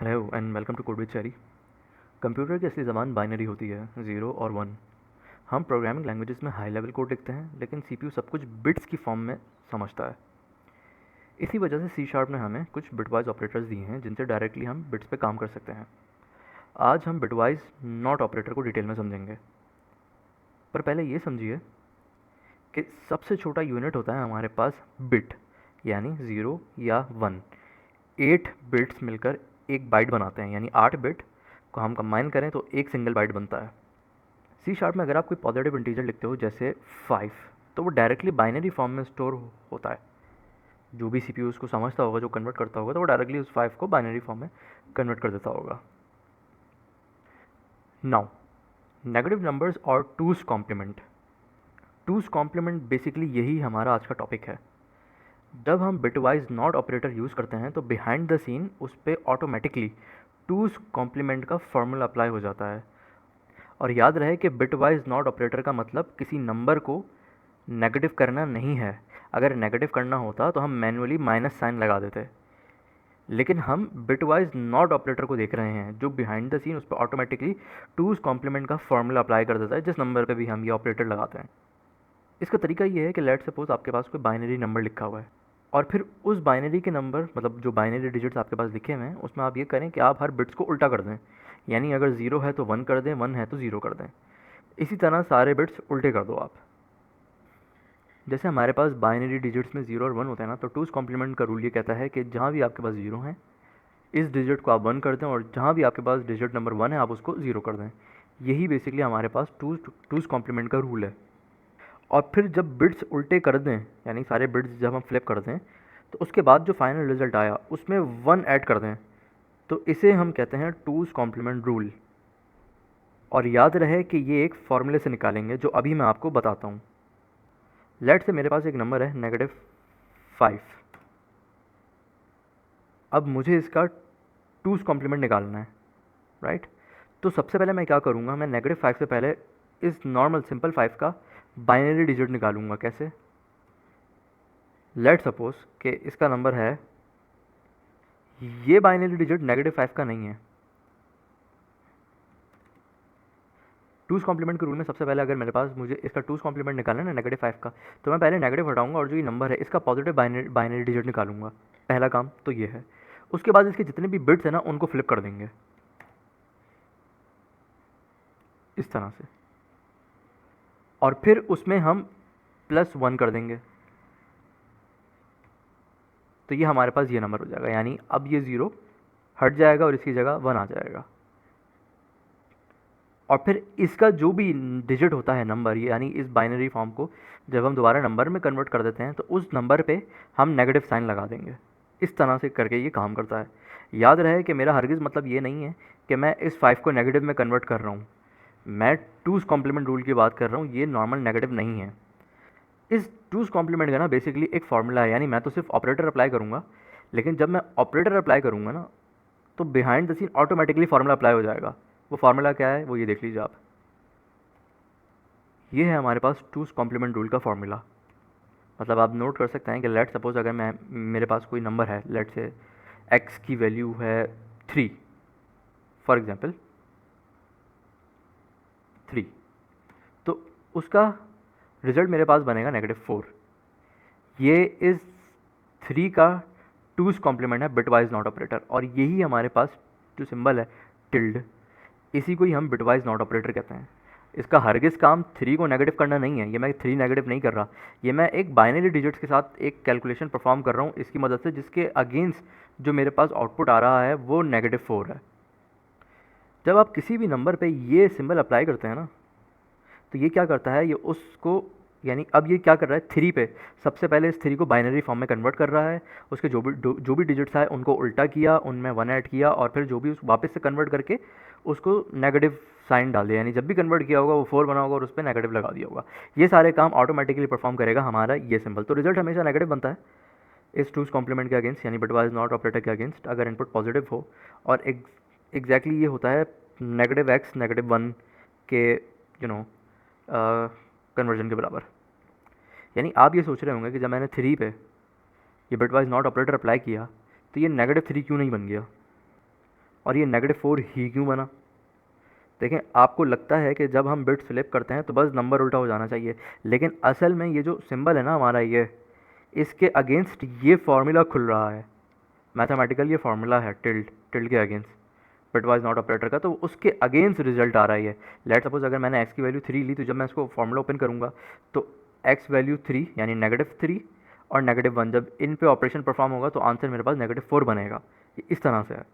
Hello and welcome to code with Cherry. Computer की असली ज़बान बाइनरी होती है, ज़ीरो और वन। हम प्रोग्रामिंग लैंग्वेजेस में हाई लेवल कोड लिखते हैं, लेकिन सीपीयू सब कुछ बिट्स की फॉर्म में समझता है। इसी वजह से सी शार्प ने हमें कुछ बिटवाइज ऑपरेटर्स दिए हैं जिनसे डायरेक्टली हम बिट्स पे काम कर सकते हैं। आज हम बिटवाइज नॉट ऑपरेटर को डिटेल में समझेंगे, पर पहले ये समझिए कि सबसे छोटा यूनिट होता है हमारे पास बिट, यानी ज़ीरो या वन। 8 बिट्स मिलकर एक बाइट बनाते हैं, यानी 8 बिट को हम कंबाइन करें तो एक सिंगल बाइट बनता है। सी शार्प में अगर आप कोई पॉजिटिव इंटीजर लिखते हो जैसे 5, तो वो डायरेक्टली बाइनरी फॉर्म में स्टोर होता है। जो भी सीपीयू उसको समझता होगा, जो कन्वर्ट करता होगा, तो वो डायरेक्टली उस 5 को बाइनरी फॉर्म में कन्वर्ट कर देता होगा। नाउ, नेगेटिव नंबर्स और two's complement. Two's complement basically यही हमारा आज का टॉपिक है। जब हम बिटवाइज नॉट ऑपरेटर यूज़ करते हैं तो बिहाइंड द सीन उस पर ऑटोमेटिकली टूज कॉम्प्लीमेंट का फॉर्मूला अप्लाई हो जाता है। और याद रहे कि बिटवाइज नॉट ऑपरेटर का मतलब किसी नंबर को नेगेटिव करना नहीं है। अगर नेगेटिव करना होता तो हम मैन्युअली माइनस साइन लगा देते, लेकिन हम बिटवाइज नॉट ऑपरेटर को देख रहे हैं जो बिहाइंड द सीन उस पर ऑटोमेटिकली टूज कॉम्प्लीमेंट का फॉर्मूला अप्लाई कर देता है जिस नंबर पे भी हम ये ऑपरेटर लगाते हैं। इसका तरीका ये है कि लेट सपोज आपके पास कोई बाइनरी नंबर लिखा हुआ है, और फिर उस बाइनरी के नंबर, मतलब जो बाइनरी डिजिट्स आपके पास लिखे हुए हैं, उसमें आप ये करें कि आप हर बिट्स को उल्टा कर दें। यानी अगर ज़ीरो है तो वन कर दें, वन है तो ज़ीरो कर दें। इसी तरह सारे बिट्स उल्टे कर दो आप। जैसे हमारे पास बाइनरी डिजिट्स में ज़ीरो और वन होता है ना, तो टूज कॉम्प्लीमेंट का रूल ये कहता है कि जहाँ भी आपके पास ज़ीरो है, इस डिजिट को आप वन कर दें, और जहाँ भी आपके पास डिजिट नंबर वन है आप उसको ज़ीरो कर दें। यही बेसिकली हमारे पास टूज कॉम्प्लीमेंट का रूल है। और फिर जब बिट्स उल्टे कर दें, यानी सारे बिट्स जब हम फ्लिप कर दें, तो उसके बाद जो फाइनल रिजल्ट आया उसमें वन ऐड कर दें, तो इसे हम कहते हैं टूज कॉम्प्लीमेंट रूल। और याद रहे कि ये एक फॉर्मूले से निकालेंगे जो अभी मैं आपको बताता हूँ। लेट से मेरे पास एक नंबर है -5। अब मुझे इसका टूज कॉम्प्लीमेंट निकालना है, राइट। तो सबसे पहले मैं क्या करूँगा, मैं -5 से पहले इस नॉर्मल सिंपल 5 का बाइनरी डिजिट निकालूंगा। कैसे? लेट सपोज कि इसका नंबर है, ये बाइनरी डिजिट -5 का नहीं है। टूज कॉम्प्लीमेंट के रूल में सबसे पहले अगर मेरे पास मुझे इसका टूज कॉम्प्लीमेंट निकालना है ना -5 का, तो मैं पहले नेगेटिव हटाऊंगा और जो ये नंबर है इसका पॉजिटिव बाइनरी डिजिट निकालूंगा। पहला काम तो ये है। उसके बाद इसके जितने भी बिट्स हैं ना उनको फ्लिप कर देंगे इस तरह से, और फिर उसमें हम +1 कर देंगे, तो ये हमारे पास ये नंबर हो जाएगा। यानी अब ये ज़ीरो हट जाएगा और इसकी जगह 1 आ जाएगा। और फिर इसका जो भी डिजिट होता है नंबर, यानी इस बाइनरी फॉर्म को जब हम दोबारा नंबर में कन्वर्ट कर देते हैं तो उस नंबर पे हम नेगेटिव साइन लगा देंगे। इस तरह से करके ये काम करता है। याद रहे कि मेरा हरगिज़ मतलब ये नहीं है कि मैं इस 5 को नेगेटिव में कन्वर्ट कर रहा हूँ। मैं टूज कॉम्प्लीमेंट रूल की बात कर रहा हूँ, ये नॉर्मल नेगेटिव नहीं है। इस टूज कॉम्प्लीमेंट का ना बेसिकली एक फार्मूला है, यानी मैं तो सिर्फ ऑपरेटर अप्लाई करूँगा, लेकिन जब मैं ऑपरेटर अप्लाई करूँगा ना, तो behind the scene automatically formula apply हो जाएगा। वो फार्मूला क्या है वो ये देख लीजिए आप। ये है हमारे पास टूज कॉम्प्लीमेंट रूल का फार्मूला। मतलब आप नोट कर सकते हैं कि लेट सपोज अगर मैं, मेरे पास कोई नंबर है, लेट से एक्स की वैल्यू है 3, फॉर एग्जांपल 3, तो उसका रिजल्ट मेरे पास बनेगा -4। ये इस 3 का टूज कॉम्प्लीमेंट है बिटवाइज नॉट ऑपरेटर, और यही हमारे पास जो सिंबल है टिल्ड, इसी को ही हम बिटवाइज नॉट ऑपरेटर कहते हैं। इसका हरगिज़ काम 3 को नेगेटिव करना नहीं है। ये मैं 3 नेगेटिव नहीं कर रहा, ये मैं एक बाइनरी डिजिट्स के साथ एक कैलकुलेशन परफॉर्म कर रहा हूँ इसकी मदद से, जिसके अगेंस्ट जो मेरे पास आउटपुट आ रहा है वो -4 है। जब आप किसी भी नंबर पे ये सिंबल अप्लाई करते हैं ना, तो ये क्या करता है, ये उसको, यानी अब ये क्या कर रहा है, 3 पे सबसे पहले इस 3 को बाइनरी फॉर्म में कन्वर्ट कर रहा है। उसके जो भी डिजिट्स आए उनको उल्टा किया, उनमें 1 ऐड किया, और फिर जो भी उस वापस से कन्वर्ट करके उसको नेगेटिव साइन डाल दिया। यानी जब भी कन्वर्ट किया होगा वो 4 बना होगा और उस पर नेगेटिव लगा दिया होगा। ये सारे काम ऑटोमेटिकली परफॉर्म करेगा हमारा ये सिंबल। तो रिजल्ट हमेशा नेगेटिव बनता है इस टूज कॉम्प्लीमेंट के अगेंस्ट, यानी बिटवाइज नॉट ऑपरेटर के अगेंस्ट, अगर इनपुट पॉजिटिव हो। और एग्जैक्टली ये होता है -x -1 के कन्वर्जन के बराबर। यानी आप ये सोच रहे होंगे कि जब मैंने 3 पे ये बिटवाइज नॉट ऑपरेटर अप्लाई किया तो ये -3 क्यों नहीं बन गया। और ये -4 ही क्यों बना? देखें, आपको लगता है कि जब हम बिट फ्लिप करते हैं तो बस नंबर उल्टा हो जाना चाहिए, लेकिन असल में ये जो सिंबल है ना हमारा, ये इसके अगेंस्ट ये फार्मूला खुल रहा है, मैथमेटिकल ये फार्मूला है टिल्ड, टिल्ड के अगेंस्ट बिटवाइज नॉट ऑपरेटर का, तो उसके अगेंस्ट रिजल्ट आ रहा है ये। लेट सपोज अगर मैंने x की वैल्यू 3 ली, तो जब मैं इसको फार्मूला ओपन करूँगा तो x वैल्यू 3 यानी -3 और -1, जब इन पे ऑपरेशन परफॉर्म होगा तो आंसर मेरे पास -4 बनेगा। ये इस तरह से है।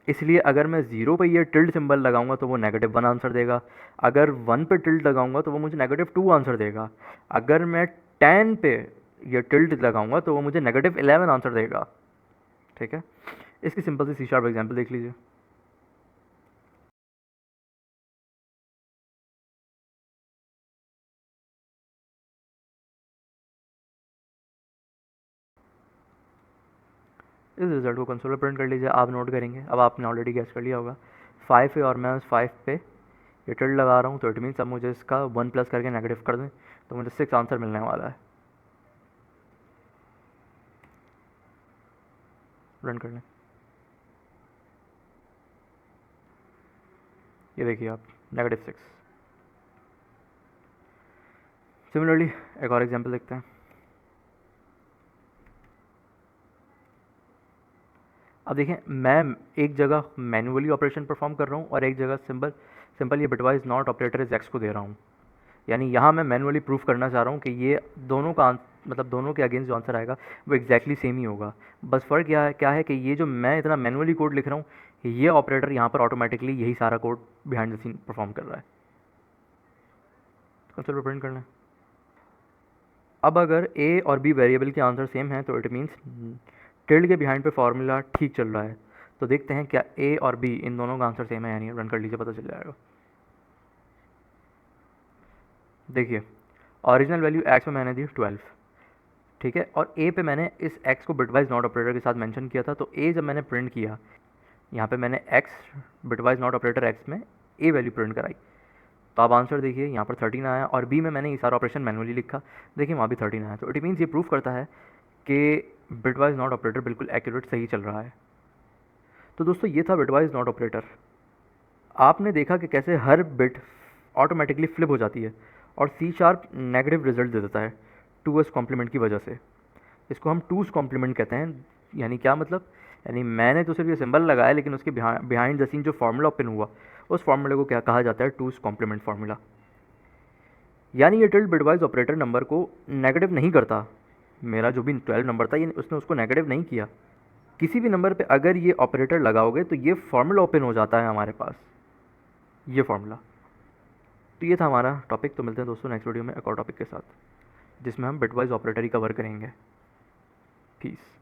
इसलिए अगर मैं 0 पे ये टिल्ड सिंबल लगाऊंगा तो वो -1 आंसर देगा, अगर 1 पे टिल्ड लगाऊंगा तो वो मुझे -2 आंसर देगा, अगर मैं 10 पे ये टिल्ड लगाऊंगा तो वो मुझे -11 आंसर देगा। ठीक है, इसकी सिंपल सी C# एग्जाम्पल देख लीजिए। इस रिजल्ट को कंसोल पर प्रिंट कर लीजिए। आप नोट करेंगे, अब आपने ऑलरेडी गैस कर लिया होगा 5 है और मैं उस 5 पे ये टिल्ड लगा रहा हूँ, तो इट मीन्स अब मुझे इसका 1 प्लस करके नेगेटिव कर दें तो मुझे 6 आंसर मिलने वाला है। रन कर लें, ये देखिए आप, -6। सिमिलरली एक और एग्जांपल देखते हैं। अब देखें, मैं एक जगह मैन्युअली ऑपरेशन परफॉर्म कर रहा हूँ और एक जगह सिंपल ये bitwise not operator is x को दे रहा हूँ। यानी यहाँ मैं मैनुअली प्रूफ करना चाह रहा हूँ कि ये दोनों का मतलब दोनों के अगेंस्ट जो आंसर आएगा वो एग्जैक्टली सेम ही होगा। बस फ़र्क क्या है कि ये जो मैं इतना मैनुअली कोड लिख रहा हूँ, ये ऑपरेटर यहाँ पर ऑटोमेटिकली यही सारा code behind the scene perform कर रहा है। कंसोल पर प्रिंट करना है। अब अगर ए और बी वेरिएबल के आंसर सेम हैं तो इट मीन्स टिल्ड के बिहाइंड पे फार्मूला ठीक चल रहा है। तो देखते हैं क्या ए और बी इन दोनों का आंसर सेम है, यानी रन कर लीजिए, पता चल जाएगा। देखिए, ओरिजिनल वैल्यू एक्स में मैंने दी 12, ठीक है, और ए पे मैंने इस एक्स को बिटवाइज नॉट ऑपरेटर के साथ मेंशन किया था। तो ए जब मैंने प्रिंट किया, यहाँ पे मैंने x bitwise not operator x में ए वैल्यू प्रिंट कराई, तो आप आंसर देखिए यहाँ पर 13 आया, और बी में मैंने ये सारा ऑपरेशन मैनुअली लिखा, देखिए वहाँ भी 13 आया। तो इट मीन्स ये प्रूफ करता है कि बिटवाइज नॉट ऑपरेटर बिल्कुल एक्यूरेट सही चल रहा है। तो दोस्तों ये था बिटवाइज नॉट ऑपरेटर। आपने देखा कि कैसे हर बिट ऑटोमेटिकली फ्लिप हो जाती है और C# नेगेटिव रिजल्ट दे देता है 2s कॉम्प्लीमेंट की वजह से। इसको हम 2s कॉम्प्लीमेंट कहते हैं। यानी क्या मतलब, यानी मैंने तो सिर्फ ये सिंबल लगाया, लेकिन उसके बिहाइंड द सीन जो फार्मूला ओपन हुआ, उस फार्मूले को क्या कहा जाता है, 2s कॉम्प्लीमेंट फार्मूला। यानी ये टिल्ड बिटवाइज ऑपरेटर नंबर को नेगेटिव नहीं करता। मेरा जो भी 12 नंबर था, ये उसने उसको नेगेटिव नहीं किया। किसी भी नंबर पे अगर ये ऑपरेटर लगाओगे तो ये फार्मूला ओपन हो जाता है हमारे पास, ये फार्मूला। तो ये था हमारा टॉपिक। तो मिलते हैं दोस्तों नेक्स्ट वीडियो में एक और टॉपिक के साथ, जिसमें हम बिटवाइज ऑपरेटर ही कवर करेंगे। पीस।